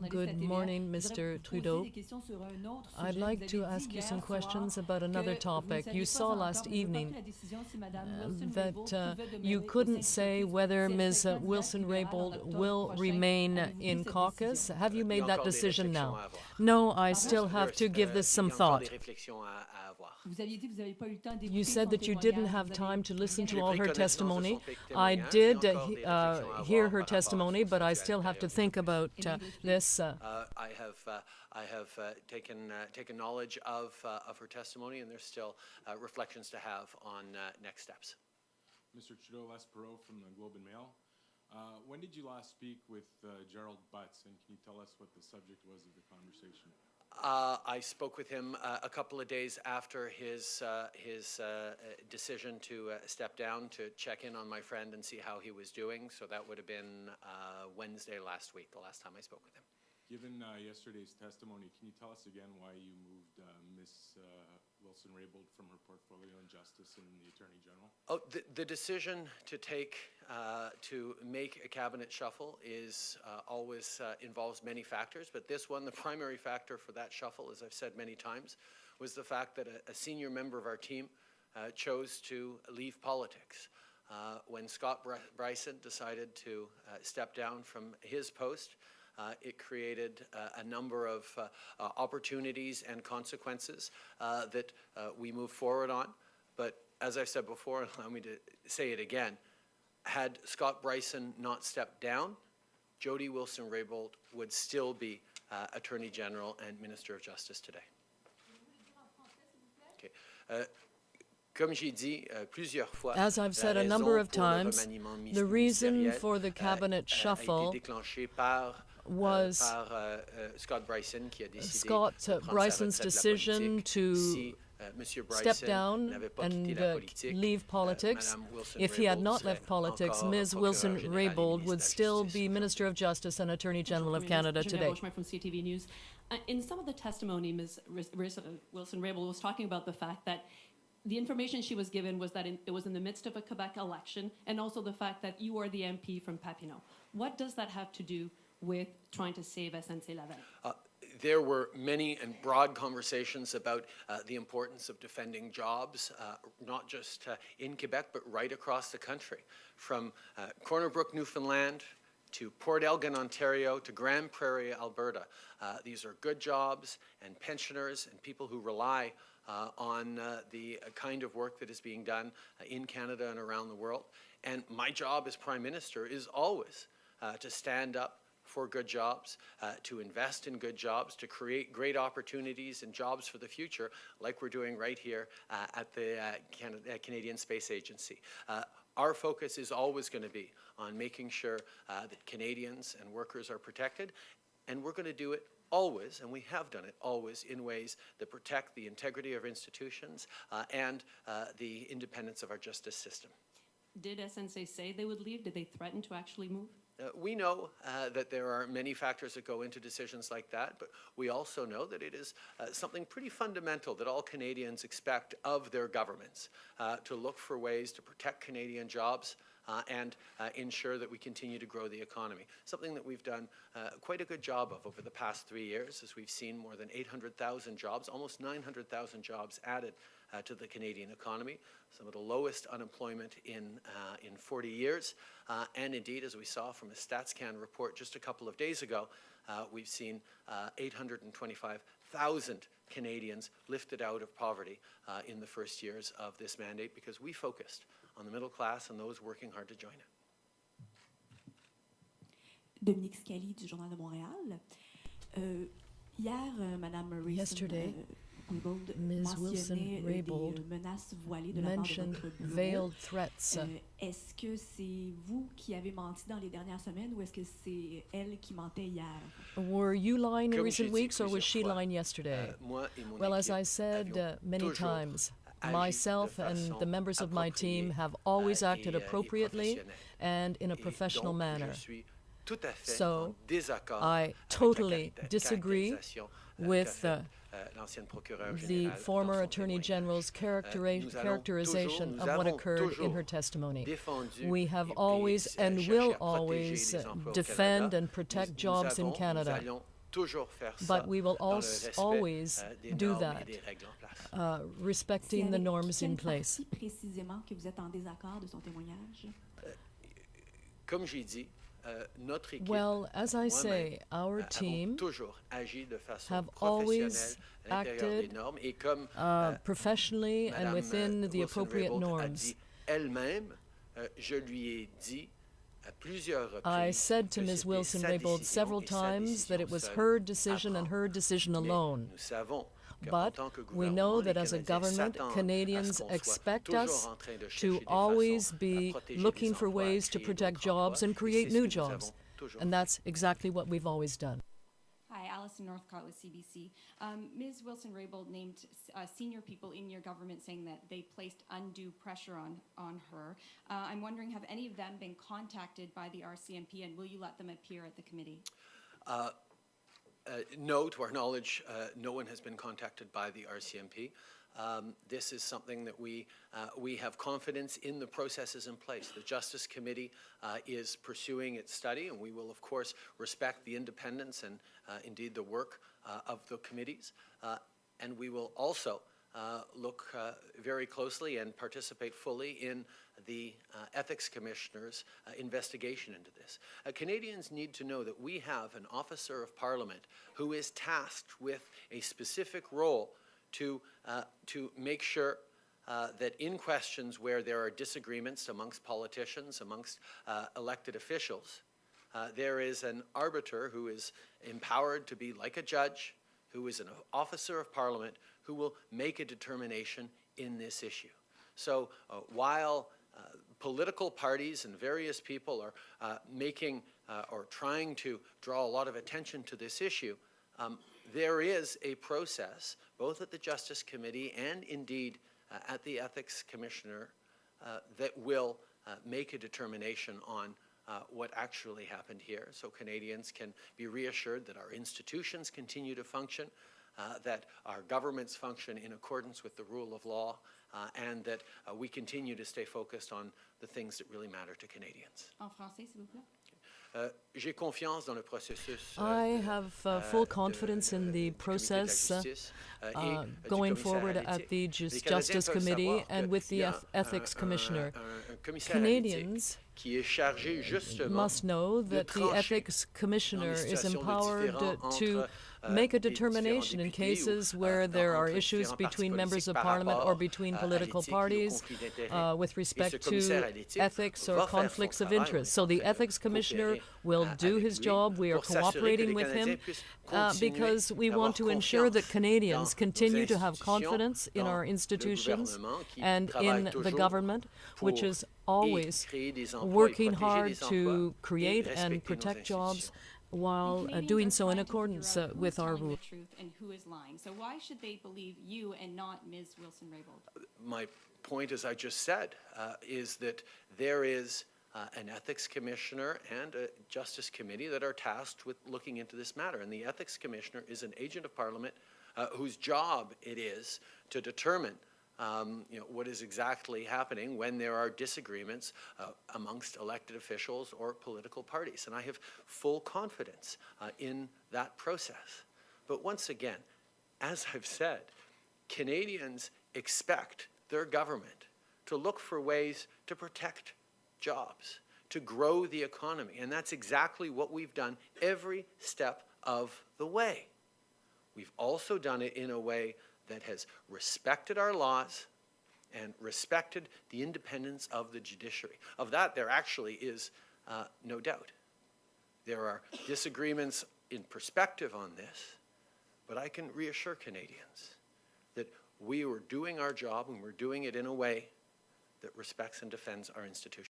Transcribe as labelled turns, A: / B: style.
A: Good morning, Mr. Trudeau. I'd like to ask you some questions about another topic. You saw last evening that you couldn't say whether Ms. Wilson-Raybould will remain in caucus. Have you made that decision now? No, I still have to give this some thought. You said that you didn't have time to listen to all her testimony. I did hear her testimony, but I still have to think about this.
B: I have taken knowledge of her testimony, and there's still reflections to have on next steps.
C: Mr. Trudeau, Les Perot from the Globe and Mail. When did you last speak with Gerald Butts, and can you tell us what the subject was of the conversation?
B: I spoke with him a couple of days after his decision to step down to check in on my friend and see how he was doing. So that would have been Wednesday last week, the last time I spoke with him.
C: Given yesterday's testimony, can you tell us again why you moved Ms. Wilson-Raybould from her portfolio in Justice and the Attorney General?
B: Oh, the decision to make a cabinet shuffle is always involves many factors, but this one, the primary factor for that shuffle, as I've said many times, was the fact that a senior member of our team chose to leave politics. When Scott Bryson decided to step down from his post, it created a number of opportunities and consequences that we move forward on. But as I've said before, and allow me to say it again, had Scott Bryson not stepped down, Jody Wilson-Raybould would still be Attorney General and Minister of Justice today. Okay.
A: As I've said a number of times, the reason for the cabinet shuffle was Scott Bryson's decision to step down and leave politics. If he had not left politics, Ms. Wilson-Raybould would still be Minister of Justice and Attorney General of Canada today.
D: From CTV News. In some of the testimony, Ms. Wilson-Raybould was talking about the fact that the information she was given was that it was in the midst of a Quebec election, and also the fact that you are the MP from Papineau. What does that have to do with trying to save SNC-Lavalin?
B: There were many and broad conversations about the importance of defending jobs, not just in Quebec, but right across the country. From Corner Brook, Newfoundland, to Port Elgin, Ontario, to Grand Prairie, Alberta. These are good jobs, and pensioners and people who rely on the kind of work that is being done in Canada and around the world. And my job as Prime Minister is always to stand up for good jobs, to invest in good jobs, to create great opportunities and jobs for the future, like we're doing right here at the Canadian Space Agency. Our focus is always going to be on making sure that Canadians and workers are protected, and we're going to do it always, and we have done it always, in ways that protect the integrity of our institutions and the independence of our justice system.
D: Did SNC say they would leave? Did they threaten to actually move?
B: We know that there are many factors that go into decisions like that, but we also know that it is something pretty fundamental that all Canadians expect of their governments, to look for ways to protect Canadian jobs and ensure that we continue to grow the economy. Something that we've done quite a good job of over the past 3 years, as we've seen more than 800,000 jobs, almost 900,000 jobs added to the Canadian economy, some of the lowest unemployment in 40 years. And indeed, as we saw from a StatsCan report just a couple of days ago, we've seen 825,000 Canadians lifted out of poverty in the first years of this mandate, because we focused on the middle class and those working hard to join it.
E: Dominique Scali du Journal de Montréal. Hier, Madame
A: Yesterday, Ms. Wilson-Raybould mentioned veiled threats.
E: Est-ce que c'est vous qui avez menti dans les dernières semaines, ou est-ce que c'est elle qui mentait hier?
A: Were you lying in recent weeks, or was she lying yesterday? Well, as I said many times, myself and the members of my team have always acted appropriately and in a professional manner. So I totally disagree with the former Attorney General's characterization of what occurred in her testimony. We have always and will always defend and protect jobs in Canada. But we will also always do that, respecting the norms in place. Well, as I say, our team have always acted professionally and within the appropriate norms. I said to Ms. Wilson-Raybould several times that it was her decision and her decision alone. But we know that as a government, Canadians expect us to always be looking for ways to protect jobs and create new jobs. And that's exactly what we've always done.
F: Hi, Alison Northcott with CBC. Ms. Wilson-Raybould named senior people in your government saying that they placed undue pressure on her. I'm wondering, have any of them been contacted by the RCMP, and will you let them appear at the committee?
B: No, to our knowledge, no one has been contacted by the RCMP. This is something that we have confidence in the processes in place. The Justice Committee is pursuing its study, and we will, of course, respect the independence and indeed the work of the committees. And we will also look very closely and participate fully in the Ethics Commissioner's investigation into this. Canadians need to know that we have an Officer of Parliament who is tasked with a specific role to make sure that in questions where there are disagreements amongst politicians, amongst elected officials, there is an arbiter who is empowered to be like a judge, who is an Officer of Parliament, who will make a determination in this issue. So while political parties and various people are making or trying to draw a lot of attention to this issue, there is a process, both at the Justice Committee and indeed at the Ethics Commissioner, that will make a determination on what actually happened here. So Canadians can be reassured that our institutions continue to function, that our governments function in accordance with the rule of law, and that we continue to stay focused on the things that really matter to Canadians.
F: En français, s'il vous plaît.
A: I have full confidence in the process going forward at the Justice Committee and with the Ethics Commissioner. Canadians must know that the Ethics Commissioner is empowered to make a determination in cases where there are issues between members of Parliament or between political parties with respect to ethics or conflicts of interest. So the Ethics Commissioner will do his job. We are cooperating with him because we want to ensure that Canadians continue to have confidence in our institutions and in the government, which is always working hard to create and protect jobs while doing so in accordance with our rules.
F: And who is lying? So why should they believe you and not Ms. Wilson-Raybould?
B: My point, as I just said, is that there is an Ethics Commissioner and a Justice Committee that are tasked with looking into this matter. And the Ethics Commissioner is an agent of Parliament whose job it is to determine what is exactly happening when there are disagreements amongst elected officials or political parties. And I have full confidence in that process. But once again, as I've said, Canadians expect their government to look for ways to protect jobs, to grow the economy. And that's exactly what we've done every step of the way. We've also done it in a way that has respected our laws and respected the independence of the judiciary. Of that, there actually is no doubt. There are disagreements in perspective on this, but I can reassure Canadians that we were doing our job and we're doing it in a way that respects and defends our institutions.